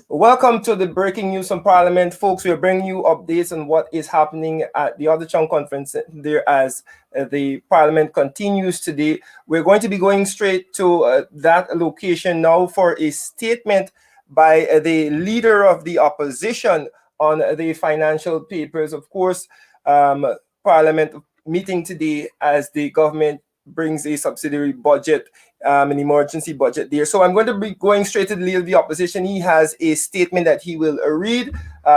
Welcome to the breaking news from Parliament, folks. We're bringing you updates on what is happening at the Other Chunk Conference there as the Parliament continues today. We're going to be going straight to that location now for a statement by the leader of the opposition on the financial papers. Of course, Parliament meeting today as the government brings a subsidiary budget, an emergency budget there. So I'm going to be going straight to the leader of the opposition. He has a statement that he will read.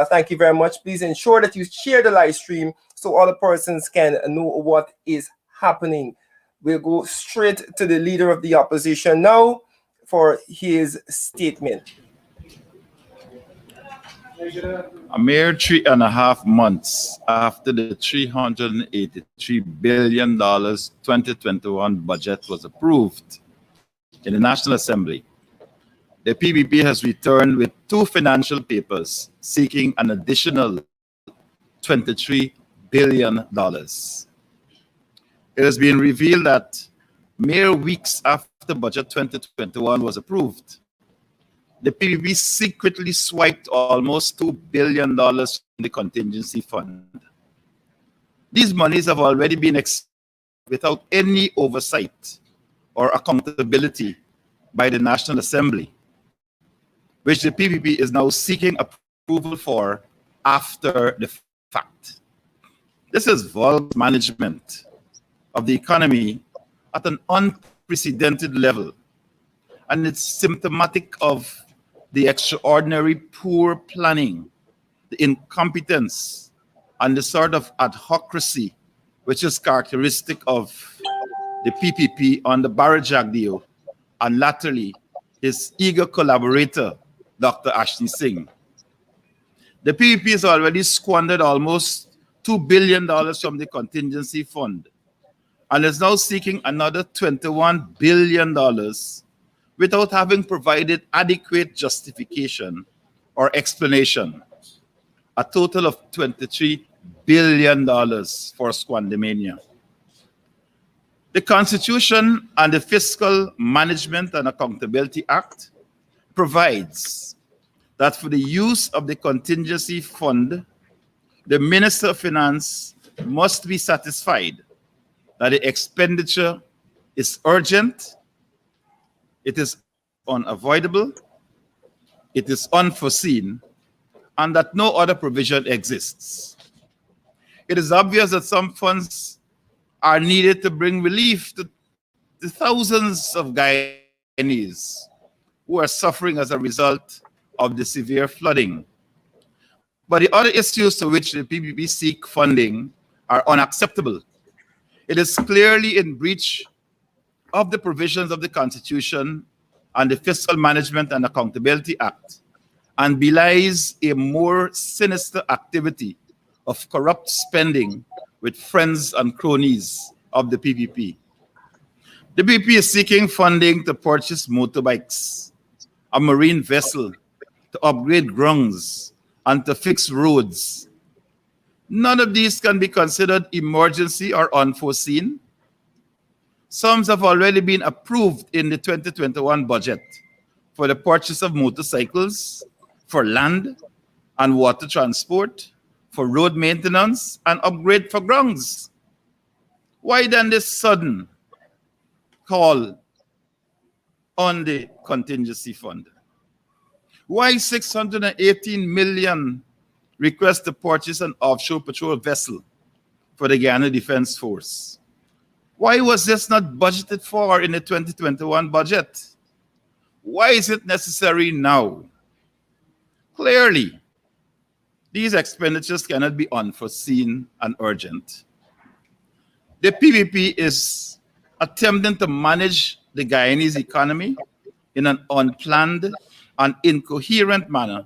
Thank you very much. Please ensure that you share the live stream so all the persons can know what is happening. We'll go straight to the leader of the opposition now for his statement. A mere 3.5 months after the $383 billion 2021 budget was approved in the National Assembly, the PPP has returned with two financial papers seeking an additional $23 billion. It has been revealed that mere weeks after Budget 2021 was approved, the PPP secretly swiped almost $2 billion from the contingency fund. These monies have already been expended without any oversight or accountability by the National Assembly, which the PPP is now seeking approval for after the fact. This is vulgar management of the economy at an unprecedented level, and it's symptomatic of the extraordinary poor planning, the incompetence, and the sort of adhocracy which is characteristic of the PPP under Barry Jagdeo and latterly his eager collaborator, Dr. Ashley Singh. The PPP has already squandered almost $2 billion from the contingency fund and is now seeking another $21 billion without having provided adequate justification or explanation. A total of $23 billion for Squandermania. The Constitution and the Fiscal Management and Accountability Act provides that for the use of the contingency fund, the Minister of Finance must be satisfied that the expenditure is urgent, it is unavoidable, it is unforeseen, and that no other provision exists. It is obvious that some funds are needed to bring relief to the thousands of Guyanese who are suffering as a result of the severe flooding. But the other issues to which the PPP seek funding are unacceptable. It is clearly in breach of the provisions of the Constitution and the Fiscal Management and Accountability Act, and belies a more sinister activity of corrupt spending with friends and cronies of the PPP. The PPP is seeking funding to purchase motorbikes, a marine vessel, to upgrade grounds, and to fix roads. None of these can be considered emergency or unforeseen. Sums have already been approved in the 2021 budget for the purchase of motorcycles, for land and water transport, for road maintenance, and upgrade for grounds. Why then this sudden call on the contingency fund? Why 618 million request to purchase an offshore patrol vessel for the Guyana Defense Force? Why was this not budgeted for in the 2021 budget? Why is it necessary now? Clearly, these expenditures cannot be unforeseen and urgent. The PPP is attempting to manage the Guyanese economy in an unplanned and incoherent manner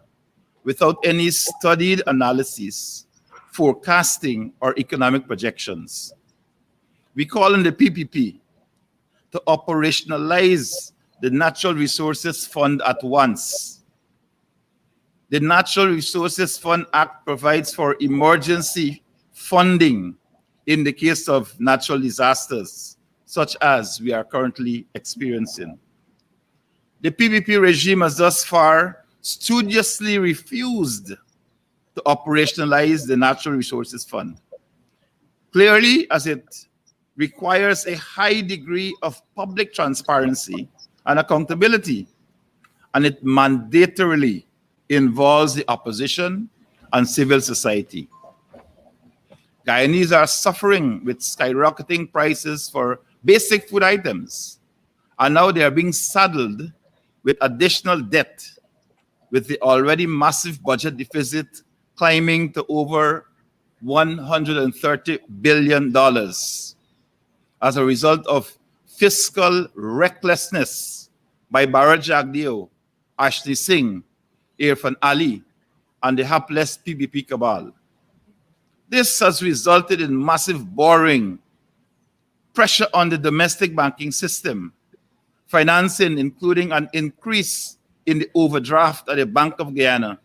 without any studied analysis, forecasting, or economic projections. We call on the PPP to operationalize the Natural Resources Fund at once. The Natural Resources Fund Act provides for emergency funding in the case of natural disasters, such as we are currently experiencing. The PPP regime has thus far studiously refused to operationalize the Natural Resources Fund. Clearly, as it requires a high degree of public transparency and accountability, and it mandatorily involves the opposition and civil society. Guyanese are suffering with skyrocketing prices for basic food items, and now they are being saddled with additional debt, with the already massive budget deficit climbing to over $130 billion as a result of fiscal recklessness by Bharat Jagdeo, Ashley Singh, Irfan Ali, and the hapless PBP cabal. This has resulted in massive borrowing, pressure on the domestic banking system, financing, including an increase in the overdraft at the Bank of Guyana,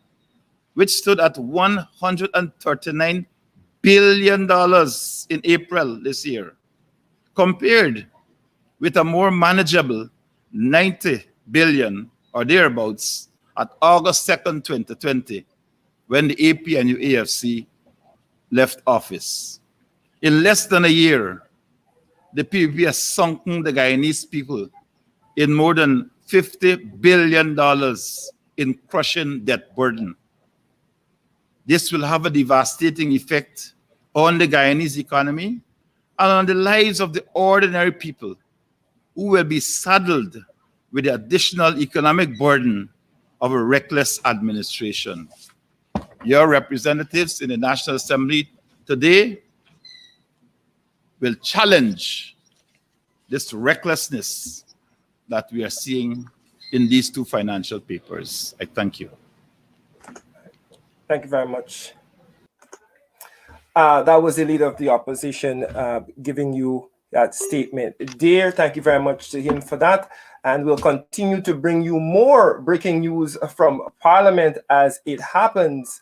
which stood at $139 billion in April this year, compared with a more manageable $90 billion or thereabouts at August 2nd, 2020, when the APNU AFC left office. In less than a year, the PPP has sunken the Guyanese people in more than $50 billion in crushing debt burden. This will have a devastating effect on the Guyanese economy and on the lives of the ordinary people who will be saddled with the additional economic burden of a reckless administration. Your representatives in the National Assembly today will challenge this recklessness that we are seeing in these two financial papers. I thank you. Thank you very much. That was the leader of the opposition giving you that statement. Dear, thank you very much to him for that. And we'll continue to bring you more breaking news from Parliament as it happens.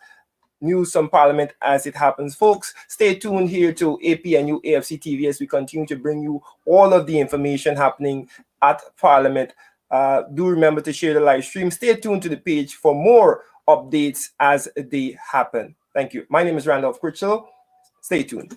News from Parliament as it happens. Folks, stay tuned here to APNU AFC TV as we continue to bring you all of the information happening at Parliament. Do remember to share the live stream. Stay tuned to the page for more updates as they happen. Thank you. My name is Randolph Critchell. Stay tuned.